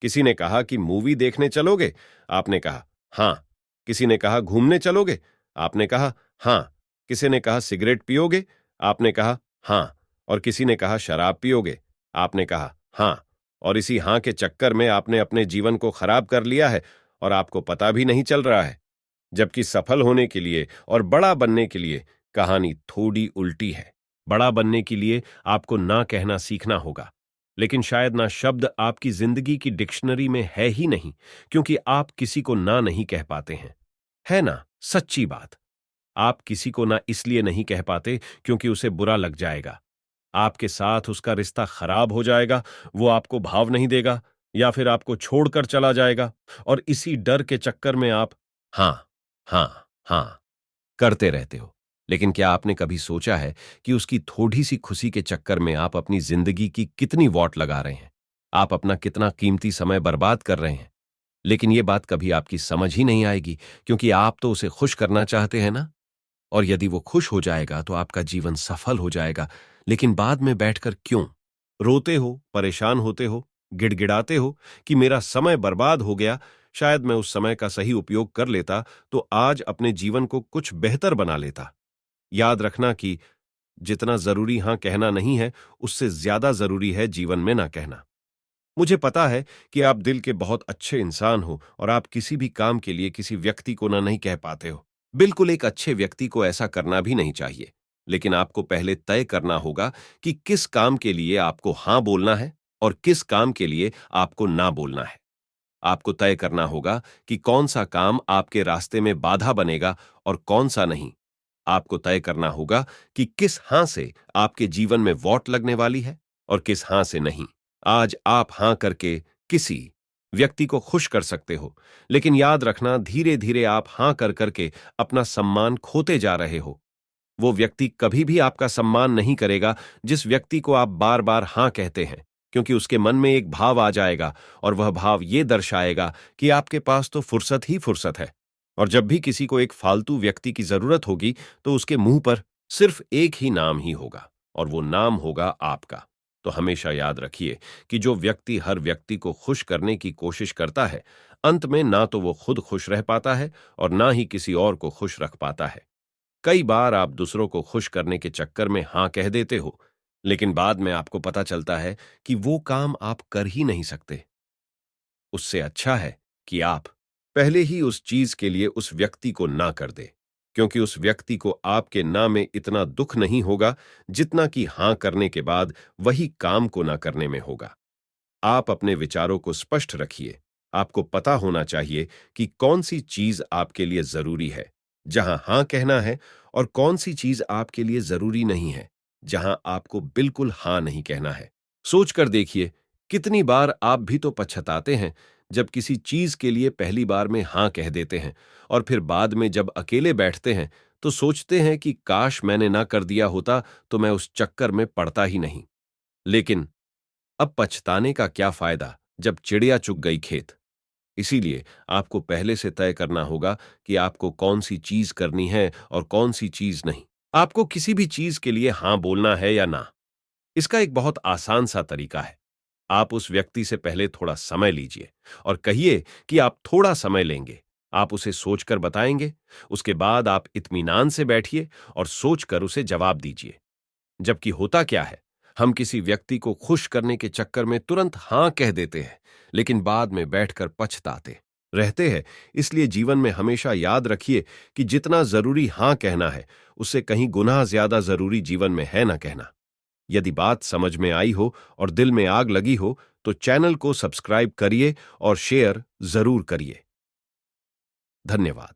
किसी ने कहा कि मूवी देखने चलोगे? आपने कहा हां। किसी ने कहा घूमने चलोगे? आपने कहा हां। किसी ने कहा सिगरेट पियोगे? आपने कहा हां। और किसी ने कहा शराब पियोगे? आपने कहा हां। और इसी हां के चक्कर में आपने अपने जीवन को खराब कर लिया है और आपको पता भी नहीं चल रहा है। जबकि सफल होने के लिए और बड़ा बनने के लिए कहानी थोड़ी उल्टी है। बड़ा बनने के लिए आपको ना कहना सीखना होगा, लेकिन शायद ना शब्द आपकी जिंदगी की डिक्शनरी में है ही नहीं, क्योंकि आप किसी को ना नहीं कह पाते हैं। है ना सच्ची बात? आप किसी को ना इसलिए नहीं कह पाते क्योंकि उसे बुरा लग जाएगा, आपके साथ उसका रिश्ता खराब हो जाएगा, वो आपको भाव नहीं देगा, या फिर आपको छोड़कर चला जाएगा, और इसी डर के चक्कर में आप हां, हां, हां करते रहते हो। लेकिन क्या आपने कभी सोचा है कि उसकी थोड़ी सी खुशी के चक्कर में आप अपनी जिंदगी की कितनी वॉट लगा रहे हैं? आप अपना कितना कीमती समय बर्बाद कर रहे हैं? लेकिन यह बात कभी आपकी समझ ही नहीं आएगी, क्योंकि आप तो उसे खुश करना चाहते हैं ना। और यदि वो खुश हो जाएगा तो आपका जीवन सफल हो जाएगा। लेकिन बाद में बैठकर क्यों रोते हो, परेशान होते हो, गिड़गिड़ाते हो कि मेरा समय बर्बाद हो गया, शायद मैं उस समय का सही उपयोग कर लेता तो आज अपने जीवन को कुछ बेहतर बना लेता। याद रखना कि जितना जरूरी हां कहना नहीं है, उससे ज्यादा जरूरी है जीवन में ना कहना। मुझे पता है कि आप दिल के बहुत अच्छे इंसान हो और आप किसी भी काम के लिए किसी व्यक्ति को ना नहीं कह पाते हो। बिल्कुल एक अच्छे व्यक्ति को ऐसा करना भी नहीं चाहिए। लेकिन आपको पहले तय करना होगा कि किस काम के लिए आपको हां बोलना है और किस काम के लिए आपको ना बोलना है। आपको तय करना होगा कि कौन सा काम आपके रास्ते में बाधा बनेगा और कौन सा नहीं। आपको तय करना होगा कि किस हां से आपके जीवन में वॉट लगने वाली है और किस हां से नहीं। आज आप हां करके किसी व्यक्ति को खुश कर सकते हो, लेकिन याद रखना धीरे धीरे आप हां कर करके अपना सम्मान खोते जा रहे हो। वो व्यक्ति कभी भी आपका सम्मान नहीं करेगा जिस व्यक्ति को आप बार बार हां कहते हैं, क्योंकि उसके मन में एक भाव आ जाएगा और वह भाव ये दर्शाएगा कि आपके पास तो फुर्सत ही फुर्सत है। और जब भी किसी को एक फालतू व्यक्ति की जरूरत होगी तो उसके मुंह पर सिर्फ एक ही नाम ही होगा, और वो नाम होगा आपका। तो हमेशा याद रखिए कि जो व्यक्ति हर व्यक्ति को खुश करने की कोशिश करता है, अंत में ना तो वो खुद खुश रह पाता है और ना ही किसी और को खुश रख पाता है। कई बार आप दूसरों को खुश करने के चक्कर में हां कह देते हो, लेकिन बाद में आपको पता चलता है कि वो काम आप कर ही नहीं सकते। उससे अच्छा है कि आप पहले ही उस चीज के लिए उस व्यक्ति को ना कर दे, क्योंकि उस व्यक्ति को आपके ना में इतना दुख नहीं होगा जितना कि हां करने के बाद वही काम को ना करने में होगा। आप अपने विचारों को स्पष्ट रखिए। आपको पता होना चाहिए कि कौन सी चीज आपके लिए जरूरी है, जहां हां कहना है, और कौन सी चीज आपके लिए जरूरी नहीं है, जहां आपको बिल्कुल हां नहीं कहना है। सोचकर देखिए, कितनी बार आप भी तो पछताते हैं जब किसी चीज के लिए पहली बार में हां कह देते हैं, और फिर बाद में जब अकेले बैठते हैं तो सोचते हैं कि काश मैंने ना कर दिया होता तो मैं उस चक्कर में पड़ता ही नहीं। लेकिन अब पछताने का क्या फायदा जब चिड़िया चुग गई खेत। इसीलिए आपको पहले से तय करना होगा कि आपको कौन सी चीज करनी है और कौन सी चीज नहीं। आपको किसी भी चीज के लिए हां बोलना है या ना, इसका एक बहुत आसान सा तरीका है। आप उस व्यक्ति से पहले थोड़ा समय लीजिए और कहिए कि आप थोड़ा समय लेंगे। आप उसे सोचकर बताएंगे। उसके बाद आप इत्मीनान से बैठिए और सोचकर उसे जवाब दीजिए। जबकि होता क्या है, हम किसी व्यक्ति को खुश करने के चक्कर में तुरंत हां कह देते हैं, लेकिन बाद में बैठकर पछताते रहते हैं। इसलिए जीवन में हमेशा याद रखिए कि जितना जरूरी हां कहना है, उससे कहीं गुना ज्यादा जरूरी जीवन में है ना कहना। यदि बात समझ में आई हो और दिल में आग लगी हो तो चैनल को सब्सक्राइब करिए और शेयर जरूर करिए। धन्यवाद।